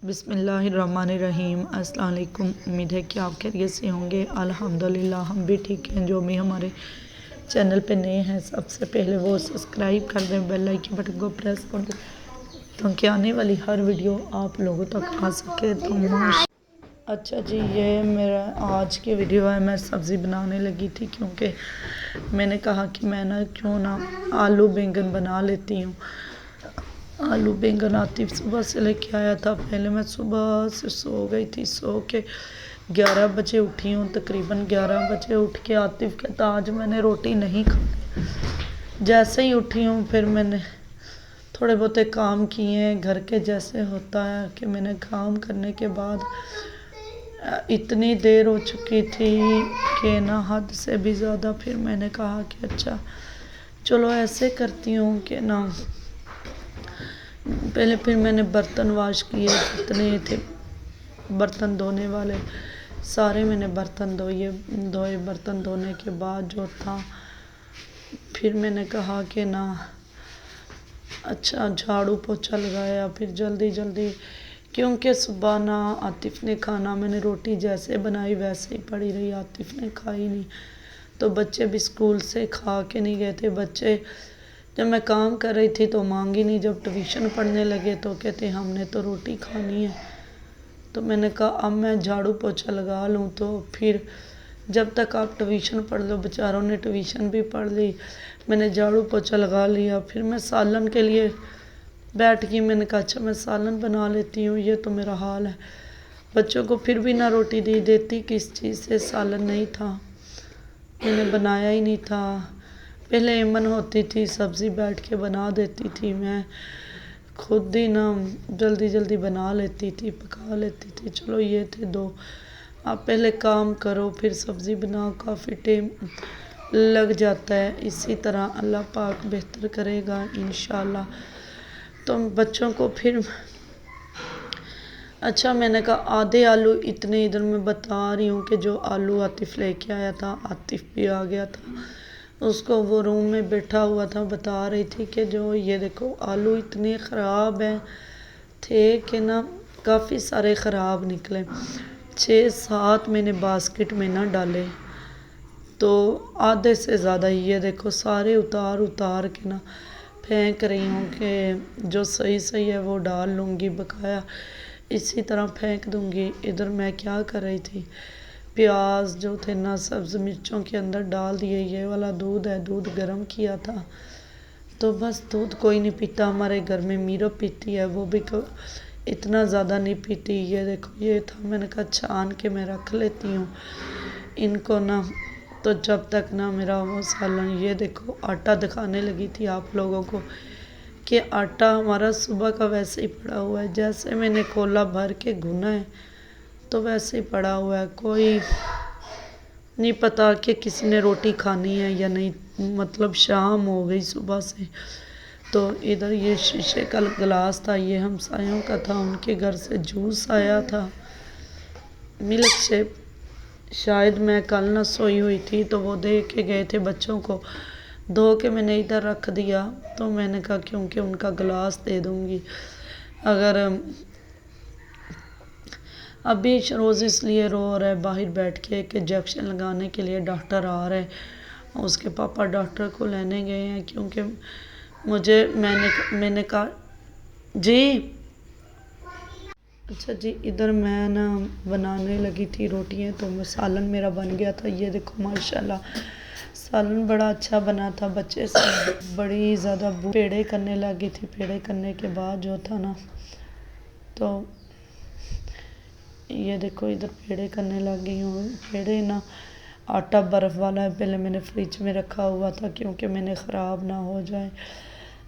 बिस्मिल्लाहिर्रहमानिर्रहीम। अस्सलाम वालेकुम। उम्मीद है कि आप खैरियत से होंगे। अल्हम्दुलिल्लाह हम भी ठीक हैं। जो भी हमारे चैनल पे नए हैं सबसे पहले वो सब्सक्राइब कर दें, बेल आइकन बटन को प्रेस कर दें ताकि आने वाली हर वीडियो आप लोगों तक आ सके। तो अच्छा जी, ये मेरा आज की वीडियो है। मैं सब्ज़ी बनाने लगी थी क्योंकि मैंने कहा कि मैं क्यों ना आलू बैंगन बना लेती हूँ। आलू बैंगन आतिफ सुबह से लेके आया था। पहले मैं सुबह से सो गई थी, सो के 11 बजे उठी हूँ। तकरीबन 11 बजे उठ के आतिफ कहता आज मैंने रोटी नहीं खानी। जैसे ही उठी हूँ फिर मैंने थोड़े बहुत काम किए घर के। जैसे होता है कि मैंने काम करने के बाद इतनी देर हो चुकी थी कि ना हद से भी ज़्यादा। फिर मैंने कहा कि अच्छा चलो ऐसे करती हूँ कि ना पहले फिर मैंने बर्तन वाश किए, जितने थे बर्तन धोने वाले सारे मैंने बर्तन धोए। बर्तन धोने के बाद जो था फिर मैंने कहा कि ना अच्छा झाड़ू पोछा लगाया। फिर जल्दी जल्दी क्योंकि सुबह ना आतिफ ने खाना, मैंने रोटी जैसे बनाई वैसे ही पड़ी रही, आतिफ ने खाई नहीं। तो बच्चे भी स्कूल से खा के नहीं गए थे। बच्चे जब मैं काम कर रही थी तो मांगी नहीं, जब ट्यूशन पढ़ने लगे तो कहते हमने तो रोटी खानी है। तो मैंने कहा अब मैं झाड़ू पोछा लगा लूँ तो फिर जब तक आप ट्यूशन पढ़ लो। बेचारों ने ट्यूशन भी पढ़ ली, मैंने झाड़ू पोछा लगा लिया। फिर मैं सालन के लिए बैठ गई। मैंने कहा अच्छा मैं सालन बना लेती हूँ। ये तो मेरा हाल है। बच्चों को फिर भी ना रोटी देती किस चीज़ से, सालन नहीं था, मैंने बनाया ही नहीं था। पहले एमन होती थी सब्ज़ी बैठ के बना देती थी, मैं खुद ही ना जल्दी जल्दी बना लेती थी, पका लेती थी। चलो ये थे दो। आप पहले काम करो फिर सब्ज़ी बनाओ, काफ़ी टाइम लग जाता है। इसी तरह अल्लाह पाक बेहतर करेगा इंशाल्लाह। तो बच्चों को फिर अच्छा मैंने कहा आधे आलू इतने इधर मैं बता रही हूँ कि जो आलू आतिफ लेके आया था, आतिफ भी आ गया था, उसको वो रूम में बैठा हुआ था, बता रही थी कि जो ये देखो आलू इतने ख़राब हैं थे कि ना काफ़ी सारे ख़राब निकले। 6-7 मैंने बास्केट में ना डाले तो आधे से ज़्यादा ये देखो सारे उतार उतार के ना फेंक रही हूँ कि जो सही सही है वो डाल लूँगी, बकाया इसी तरह फेंक दूँगी। इधर मैं क्या कर रही थी, प्याज जो थे ना सब्ज़ मिर्चों के अंदर डाल दिए। ये वाला दूध है, दूध गर्म किया था तो बस दूध कोई नहीं पीता हमारे घर में, मीरा पीती है, वो भी इतना ज़्यादा नहीं पीती। ये देखो ये था, मैंने कहा छान के मैं रख लेती हूँ इनको ना। तो जब तक ना मेरा वो सालन, ये देखो आटा दिखाने लगी थी आप लोगों को कि आटा हमारा सुबह का वैसे ही पड़ा हुआ है। जैसे मैंने कोला भर के भुना है तो वैसे ही पड़ा हुआ है। कोई नहीं पता कि किसी ने रोटी खानी है या नहीं, मतलब शाम हो गई सुबह से। तो इधर ये शीशे का गिलास था, ये हमसायों का था, उनके घर से जूस आया था मिल्क शेक। शायद मैं कल ना सोई हुई थी तो वो दे के गए थे बच्चों को, धो के मैंने इधर रख दिया। तो मैंने कहा क्योंकि उनका गिलास दे दूँगी। अगर अभी रोज़ इसलिए रो रहा है बाहर बैठ के कि इंजेक्शन लगाने के लिए डॉक्टर आ रहे हैं। उसके पापा डॉक्टर को लेने गए हैं क्योंकि मैंने कहा जी अच्छा जी। इधर मैं ना बनाने लगी थी रोटियां तो सालन मेरा बन गया था। ये देखो माशाल्लाह सालन बड़ा अच्छा बना था। बच्चे से बड़ी ज़्यादा पेड़े करने लगी थी। पेड़े करने के बाद जो था ना तो ये देखो इधर पेड़े करने लगी हूँ। पेड़े ना आटा बर्फ़ वाला है, पहले मैंने फ्रिज में रखा हुआ था क्योंकि मैंने ख़राब ना हो जाए।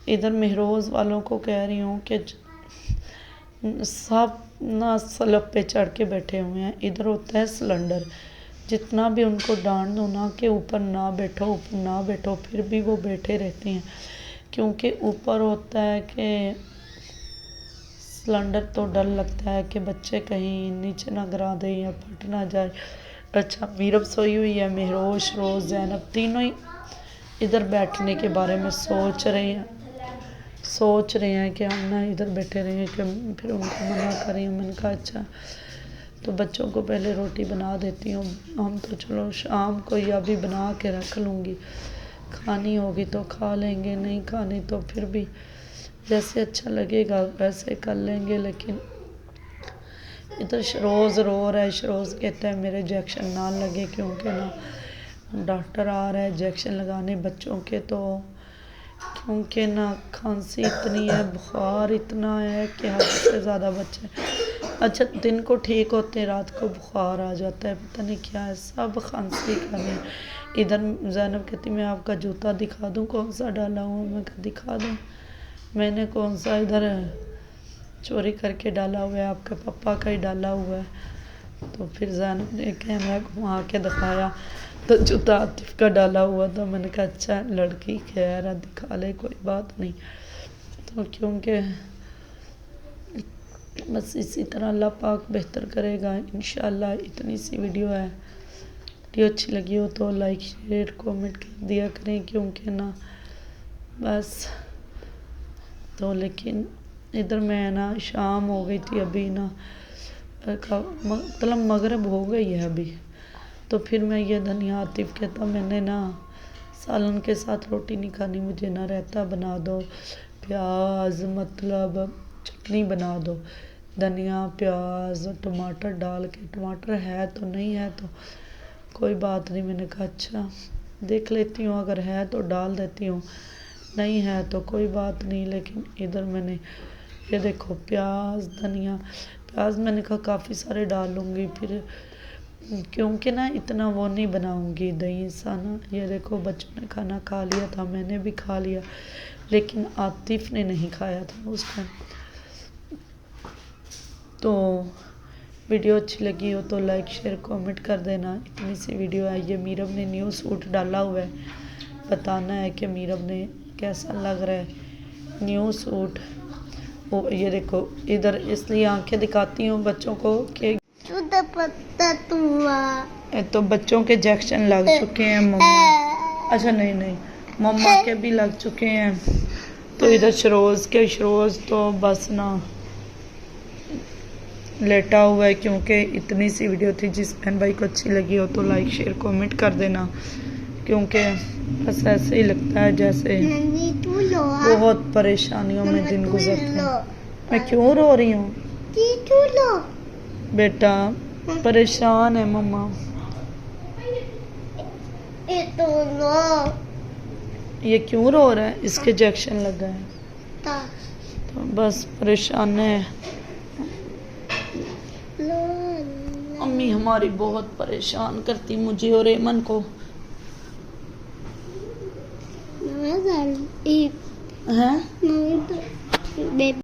इधर महरोज़ वालों को कह रही हूँ कि सब ना स्लैब पे चढ़ के बैठे हुए हैं। इधर होता है सिलेंडर, जितना भी उनको डांट दो ना कि ऊपर ना बैठो, ऊपर ना बैठो, फिर भी वो बैठे रहते हैं क्योंकि ऊपर होता है कि सिलेंडर तो डर लगता है कि बच्चे कहीं नीचे ना गिरा दें या फट ना जाए। अच्छा मीरब सोई हुई है, महरोश रोज़ ज़ैनब तीनों ही इधर बैठने के बारे में सोच रहे हैं। सोच रहे हैं कि हम ना इधर बैठे रहें, कि फिर उनको मना करें। मैंने कहा अच्छा तो बच्चों को पहले रोटी बना देती हूँ, हम तो चलो शाम को या भी बना के रख लूँगी, खानी होगी तो खा लेंगे, नहीं खानी तो फिर भी जैसे अच्छा लगेगा वैसे कर लेंगे। लेकिन इधर शरोज़ रो रहा है, शरोज़ कहता है मेरे इंजेक्शन ना लगे, क्योंकि ना डॉक्टर आ रहा है इंजेक्शन लगाने बच्चों के, तो क्योंकि ना खांसी इतनी है, बुखार इतना है कि हद से ज़्यादा बच्चे अच्छा दिन को ठीक होते हैं, रात को बुखार आ जाता है, पता नहीं क्या है, सब खांसी कर रहे हैं। इधर ज़ैनब कहती मैं आपका जूता दिखा दूँ कौन सा डाला हुआ, मैं कहा दिखा दूँ, मैंने कौन सा इधर चोरी करके डाला हुआ है, आपके पापा का ही डाला हुआ है। तो फिर ज़ैनब ने कैमरा घुमा के दिखाया तो जूता आतिफ का डाला हुआ था। मैंने कहा अच्छा लड़की खैर है, दिखा ले कोई बात नहीं। तो क्योंकि बस इसी तरह अल्लाह पाक बेहतर करेगा इंशाअल्लाह। इतनी सी वीडियो है, वीडियो अच्छी लगी हो तो लाइक शेयर कमेंट कर दिया करें, क्योंकि ना बस तो लेकिन इधर मैं ना शाम हो गई थी अभी ना, मतलब मगरिब हो गई है अभी, तो फिर मैं ये धनिया आतिफ कहता मैंने ना सालन के साथ रोटी नहीं खानी, मुझे ना रायता बना दो, प्याज मतलब चटनी बना दो, धनिया प्याज टमाटर डाल के, टमाटर है तो नहीं है तो कोई बात नहीं। मैंने कहा अच्छा देख लेती हूँ, अगर है तो डाल देती हूँ, नहीं है तो कोई बात नहीं। लेकिन इधर मैंने ये देखो प्याज धनिया, प्याज मैंने कहा काफ़ी सारे डालूँगी फिर, क्योंकि ना इतना वो नहीं बनाऊँगी दही सा ना। ये देखो बच्चों ने खाना खा लिया था, मैंने भी खा लिया, लेकिन आतिफ ने नहीं खाया था उस टाइम। तो वीडियो अच्छी लगी हो तो लाइक शेयर कमेंट कर देना। इतनी सी वीडियो है। ये मीरब ने न्यू सूट डाला हुआ है, बताना है कि मीरब ने कैसा लग रहा है न्यू सूट। वो ये देखो इधर इसलिए आंखें दिखाती हूँ बच्चों को कि तो बच्चों के इंजेक्शन लग चुके हैं मम्मा, अच्छा नहीं मम्मा के भी लग चुके हैं। तो इधर शरोज़ तो बस ना लेटा हुआ है, क्योंकि इतनी सी वीडियो थी। जिस बहन भाई को अच्छी लगी हो तो लाइक शेयर कमेंट कर देना, क्योंकि बस ऐसे ही लगता है जैसे बहुत परेशानियों में दिन गुजरते हैं। मैं क्यों रो रही हूँ बेटा, परेशान है मम्मा। ये क्यों रो रहा है, इसके इंजेक्शन लगा है तो बस परेशान है। अम्मी हमारी बहुत परेशान करती मुझे और एमन को हैं।